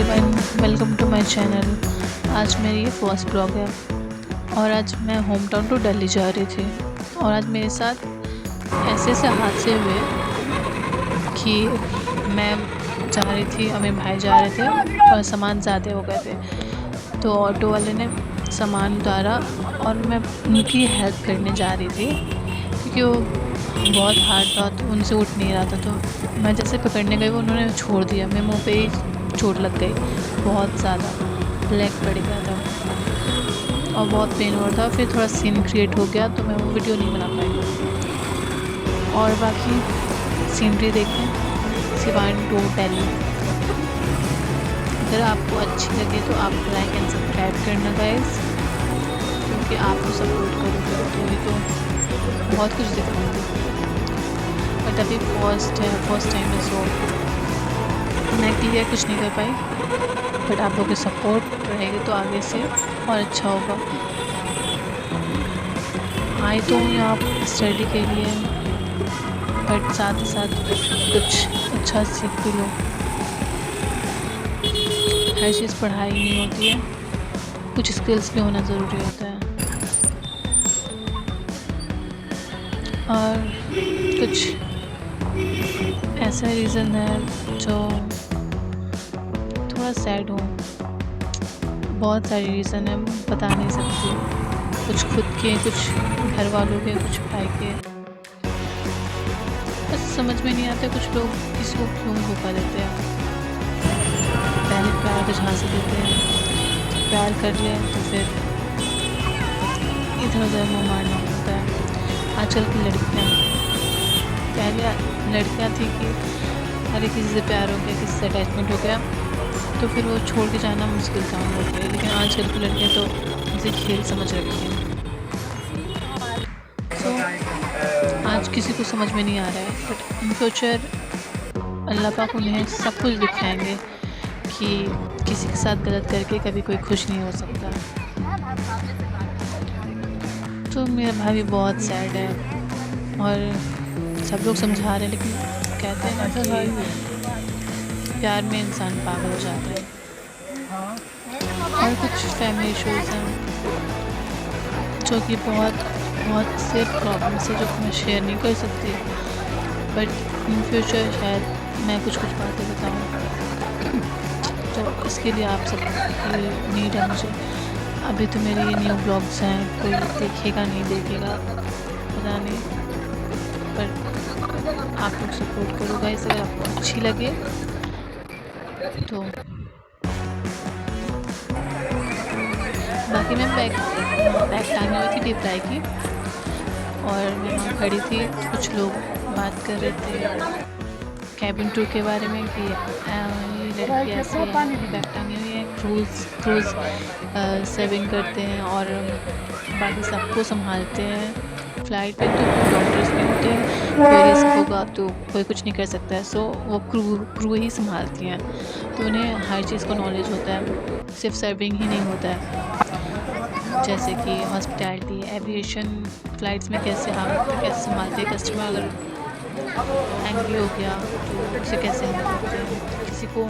Everyone, welcome to my channel. आज मेरी ये फर्स्ट ब्लॉग है और आज मैं होम टाउन टू दिल्ली जा रही थी। और आज मेरे साथ ऐसे हादसे हुए कि मैं जा रही थी और मेरे भाई जा रहे थे और सामान ज़्यादा हो गए थे, तो ऑटो वाले ने सामान उतारा और मैं उनकी हेल्प करने जा रही थी क्योंकि वो बहुत हार्ड था तो उनसे उठ नहीं रहा था। तो मैं जैसे पकड़ने गई वो उन्होंने छोड़ दिया, मेरे मुंह पे ही चोट लग गई बहुत ज़्यादा, ब्लैक पड़ गया था और बहुत पेन हो रहा था। फिर थोड़ा सीन क्रिएट हो गया तो मैं वो वीडियो नहीं बना पाई। और बाकी सीनरी देखें, सिवान टू दिल्ली। अगर आपको अच्छी लगे तो आप लाइक एंड सब्सक्राइब करना गाइस, क्योंकि आपको सपोर्ट करोगे तो ही तो बहुत कुछ दिखाऊंगी। बट अभी फर्स्ट टाइम है सो मैं क्लियर कुछ नहीं कर पाई, बट आप लोगों की सपोर्ट रहेगी तो आगे से और अच्छा होगा। आई तो हूँ यहाँ स्टडी के लिए, बट साथ ही साथ कुछ अच्छा सीख भी लो। हर चीज़ पढ़ाई नहीं होती है, कुछ स्किल्स भी होना ज़रूरी होता है। और कुछ ऐसा रीज़न है जो थोड़ा सैड हूँ। बहुत सारे रीज़न है, बता नहीं सकती। कुछ खुद के, कुछ घर वालों के, कुछ भाई के। बस समझ में नहीं आता कुछ लोग किसी को क्यों धोखा देते हैं। पहले प्यार के झांसे देते हैं, प्यार कर लें तो फिर इधर उधर मुँह मारना होता है। आजकल की लड़कियाँ, पहले लड़कियाँ थी कि अरे किसी से प्यार हो गया, किसी से अटैचमेंट हो गया तो फिर वो छोड़ के जाना मुश्किल काम हो गया। लेकिन आजकल की लड़कियाँ तो इसे खेल समझ रखी हैं। तो आज किसी को समझ में नहीं आ रहा है, बट इन फ्यूचर अल्लाह पाक उन्हें सब कुछ दिखाएंगे कि किसी के साथ गलत करके कभी कोई खुश नहीं हो सकता। तो मेरा भाई भी बहुत सैड है और सब लोग समझा रहे हैं, लेकिन कहते हैं ना कि प्यार में इंसान पागल हो जाता है। और कुछ फैमिली इशूज़ हैं जो कि बहुत से प्रॉब्लम्स है जो मैं शेयर नहीं कर सकती, बट इन फ्यूचर शायद मैं कुछ बातें बताऊँ। तो इसके लिए आप सब नीड है मुझे। अभी तो मेरे ये न्यू ब्लॉग्स हैं, कोई देखेगा नहीं देखेगा पता नहीं, पर आप लोग सपोर्ट करो गाइस। अगर आपको अच्छी लगे तो। बाकी मैं बैग टांगी हुई थी रिप्लाई की और मैं वहाँ खड़ी थी, कुछ लोग बात कर रहे थे कैबिन टूर के बारे में कि ये लड़की ऐसी है, बैग टांगी हुई है, क्रूज़ सेविंग करते हैं और बाकी सबको संभालते हैं। फ़्लाइट पे तो डॉक्टर्स भी होते हैं, कोई रिस्क होगा तो कोई कुछ नहीं कर सकता है, सो वो क्रू ही संभालती हैं। तो उन्हें हर चीज़ का नॉलेज होता है, सिर्फ सर्विंग ही नहीं होता है, जैसे कि हॉस्पिटैलिटी, एविएशन, फ़्लाइट्स में कैसे संभालते हैं कस्टमर। अगर एंग्री हो गया तो उसे कैसे हैंडल करते हैं, किसी को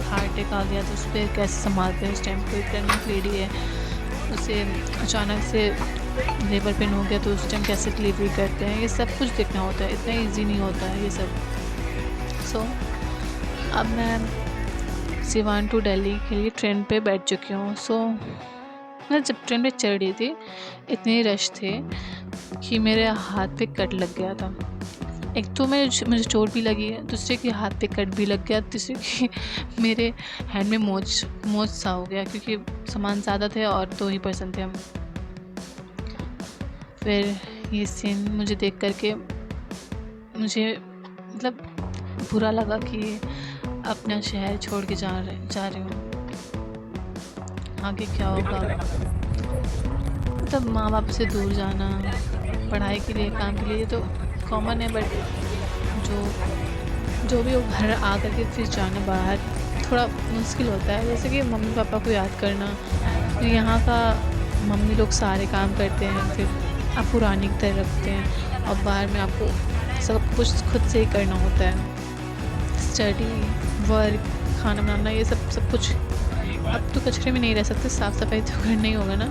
हार्ट अटैक आ गया तो उस पर कैसे संभालते हैं। उस टाइम कोई प्रेगनेंट लेडी है, उसे अचानक से लेबर पेन हो गया तो उस टाइम कैसे डिलीवरी करते हैं, ये सब कुछ देखना होता है। इतना इजी नहीं होता है ये सब। सो अब मैं सिवान टू दिल्ली के लिए ट्रेन पे बैठ चुकी हूँ। सो मैं जब ट्रेन पे चढ़ रही थी इतने रश थे कि मेरे हाथ पे कट लग गया था। एक तो मुझे चोट भी लगी है, दूसरे के हाथ पे कट भी लग गया, तीसरे की मेरे हैंड में मोच सा हो गया, क्योंकि सामान ज़्यादा थे और 2 ही पर्सन थे हम। फिर ये सीन मुझे देख करके मुझे मतलब बुरा लगा कि अपना शहर छोड़ के जा रही हूँ, आगे क्या होगा। मतलब माँ बाप से दूर जाना पढ़ाई के लिए, काम के लिए तो कॉमन है, बट जो भी वो घर आ कर के फिर जाना बाहर थोड़ा मुश्किल होता है। जैसे कि मम्मी पापा को याद करना, फिर यहाँ का मम्मी लोग सारे काम करते हैं, फिर आप पुरानी की तरह रखते हैं और बाहर में आपको सब कुछ खुद से ही करना होता है। स्टडी, वर्क, खाना बनाना, ये सब कुछ। अब तो कचरे में नहीं रह सकते, साफ़ सफाई तो करना ही होगा ना।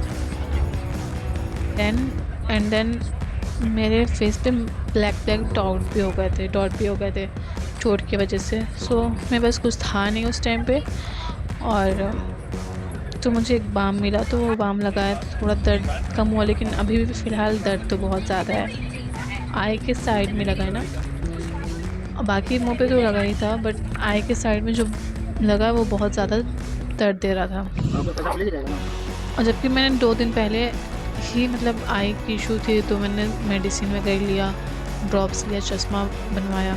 देन मेरे फेस पे ब्लैक डॉट भी हो गए थे चोट की वजह से। सो मेरे पास कुछ था नहीं उस टाइम पे, और तो मुझे एक बाम मिला, तो वो बाम लगाया तो थोड़ा दर्द कम हुआ, लेकिन अभी भी फ़िलहाल दर्द तो बहुत ज़्यादा है। आई के साइड में लगा है ना, बाकी मुंह पे तो लगा ही था, बट आई के साइड में जो लगा वो बहुत ज़्यादा दर्द दे रहा था। और जबकि मैंने 2 दिन पहले ही मतलब आई की इशू थी, तो मैंने मेडिसिन वगैरह लिया, ड्रॉप्स लिया, चश्मा बनवाया,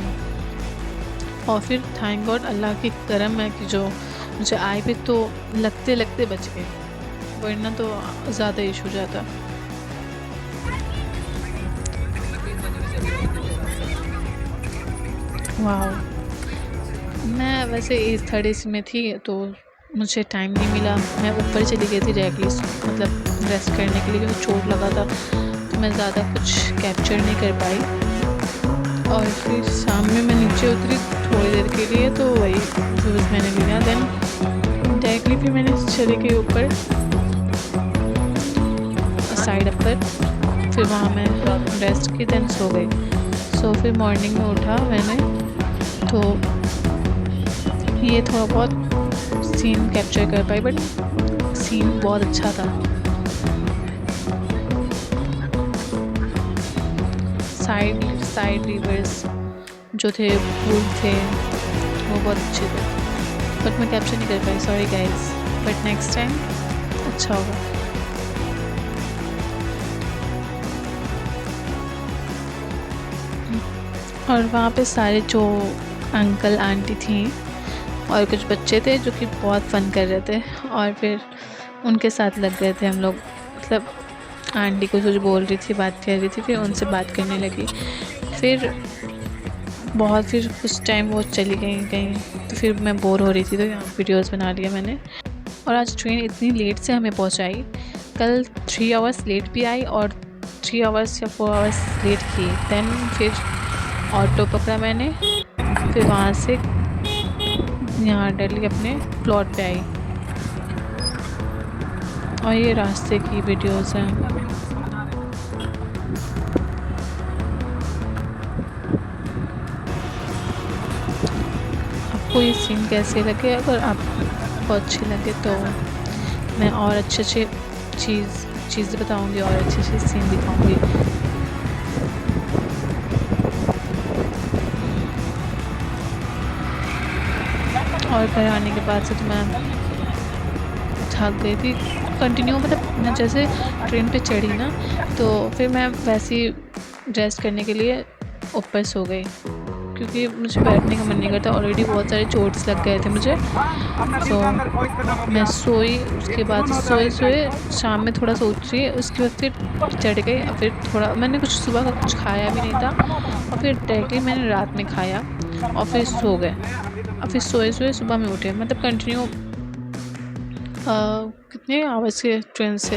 और फिर थैंक गॉड अल्लाह की करम है कि जो मुझे आई पे तो लगते लगते बच गए, वरना तो ज़्यादा इशू जाता। वाह, मैं वैसे इस थर्ड एसी में थी तो मुझे टाइम नहीं मिला, मैं ऊपर चली गई थी डायरेक्टली, मतलब रेस्ट करने के लिए, क्योंकि चोट लगा था, तो मैं ज़्यादा कुछ कैप्चर नहीं कर पाई। और फिर शाम में मैं नीचे उतरी थोड़ी देर के लिए, तो वही व्यूज़ मैंने लिया। देन डायरेक्टली फिर मैंने चले गई ऊपर साइड अप पर, फिर वहाँ मैं रेस्ट की, देन सो गई। सो फिर मॉर्निंग में उठा मैंने, तो ये थोड़ा बहुत सीन कैप्चर कर पाई, बट सीन बहुत अच्छा था। साइड रिवर्स जो थे, फूल थे, वो बहुत अच्छे थे, बट मैं कैप्चर नहीं कर पाई, sorry guys, but next time अच्छा होगा। और वहाँ पे सारे जो अंकल आंटी थी और कुछ बच्चे थे जो कि बहुत फ़न कर रहे थे, और फिर उनके साथ लग गए थे हम लोग। मतलब आंटी कुछ बोल रही थी, बात कर रही थी, फिर उनसे बात करने लगी, फिर कुछ टाइम वो चली गई कहीं, तो फिर मैं बोर हो रही थी, तो यहाँ वीडियोस बना लिया मैंने। और आज ट्रेन इतनी लेट से हमें पहुँचाई, कल 3 आवर्स लेट भी आई और 3 आवर्स या 4 आवर्स लेट की। देन फिर ऑटो पकड़ा मैंने, फिर वहाँ से यहाँ दिल्ली अपने प्लॉट पे आई, और ये रास्ते की वीडियोस हैं। आपको ये सीन कैसे लगे? अगर आपको अच्छे लगे तो मैं और अच्छे चीज़ बताऊंगी और अच्छे सीन दिखाऊंगी। और घर आने के बाद से तो मैं थक गई थी कंटिन्यू, मतलब मैं जैसे ट्रेन पे चढ़ी ना, तो फिर मैं वैसे ही रेस्ट करने के लिए ऊपर सो गई, क्योंकि मुझे बैठने का मन नहीं करता, ऑलरेडी बहुत सारे चोट्स लग गए थे मुझे। तो मैं सोई, उसके बाद सोए शाम में थोड़ा सोच रही, उसके बाद फिर चढ़ गई, और फिर थोड़ा मैंने कुछ सुबह का कुछ खाया भी नहीं था, और फिर डायरेक्टली मैंने रात में खाया और फिर सो गए, और फिर सोए सुबह में उठे, मतलब कंटिन्यू कितने आवर्स के ट्रेन से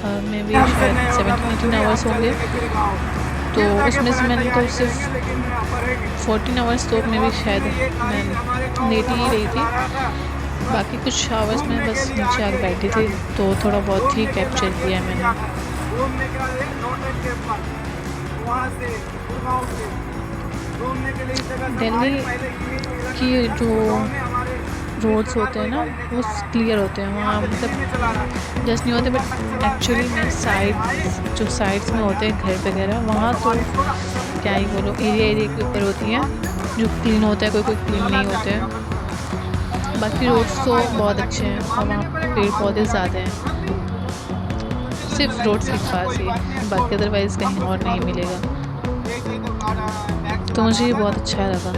में भी शायद 17-18 आवर्स होंगे, तो उसमें से मैंने तो सिर्फ 14 आवर्स तो में भी शायद मैं लेटी ही रही थी, बाकी कुछ आवर्स में बस नीचे आकर बैठी थी, तो थोड़ा बहुत ही कैप्चर किया मैंने। दिल्ली की जो रोड्स होते हैं ना, वो क्लियर होते हैं वहाँ, मतलब जस्ट नहीं होते, बट एक्चुअली में साइड्स में होते हैं घर वगैरह, वहाँ तो क्या ही बोलो, एरिया के ऊपर होती हैं जो क्लीन होता है, कोई क्लीन नहीं होते हैं। बाकी रोड्स तो बहुत अच्छे हैं, और वहाँ पेड़ पौधे ज़्यादा हैं, सिर्फ रोड्स के पास ही, बाकी अदरवाइज़ कहीं और नहीं मिलेगा, तो मुझे ये बहुत अच्छा लगा।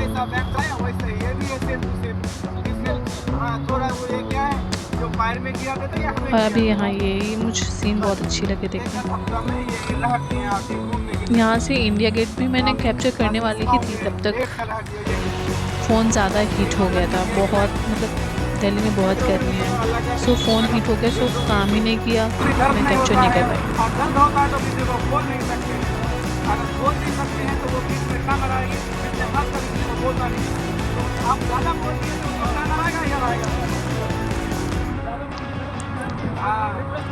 और अभी यहाँ ये मुझे सीन बहुत अच्छी लगे देखने। यहाँ से इंडिया गेट भी मैंने कैप्चर करने वाली ही थी, तब तक फ़ोन ज़्यादा हीट हो गया था, बहुत, मतलब दिल्ली में बहुत गर्मी है, सो फ़ोन हीट हो गया, सो काम ही नहीं किया, मैं कैप्चर नहीं कर पाई।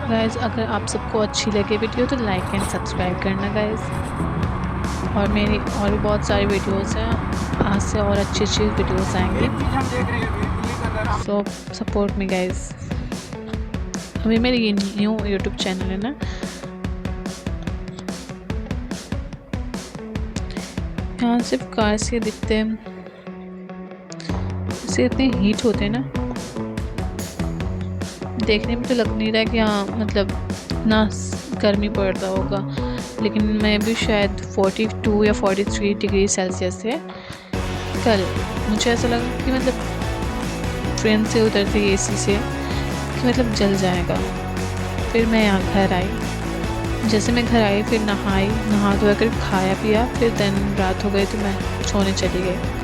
गाइस अगर आप सबको अच्छी लगे वीडियो तो लाइक एंड सब्सक्राइब करना गाइस। और मेरी और भी बहुत सारी वीडियोस हैं, आज से और अच्छी अच्छी वीडियोस आएंगी, सो सपोर्ट मी गाइस। अभी मेरी ये न्यू यूट्यूब चैनल है ना, यहाँ सिर्फ कार्स ये दिखते हैं, इससे इतने हीट होते हैं ना, देखने में तो लग नहीं रहा है कि हाँ मतलब ना गर्मी पड़ रहा होगा, लेकिन मैं भी शायद 42 या 43 डिग्री सेल्सियस है कल। मुझे ऐसा लगा कि मतलब ट्रेन से उतरते एसी से कि मतलब जल जाएगा। फिर मैं यहाँ घर आई, जैसे मैं घर आई फिर नहा धोया कर खाया पिया, फिर दिन रात हो गई तो मैं सोने चली गई।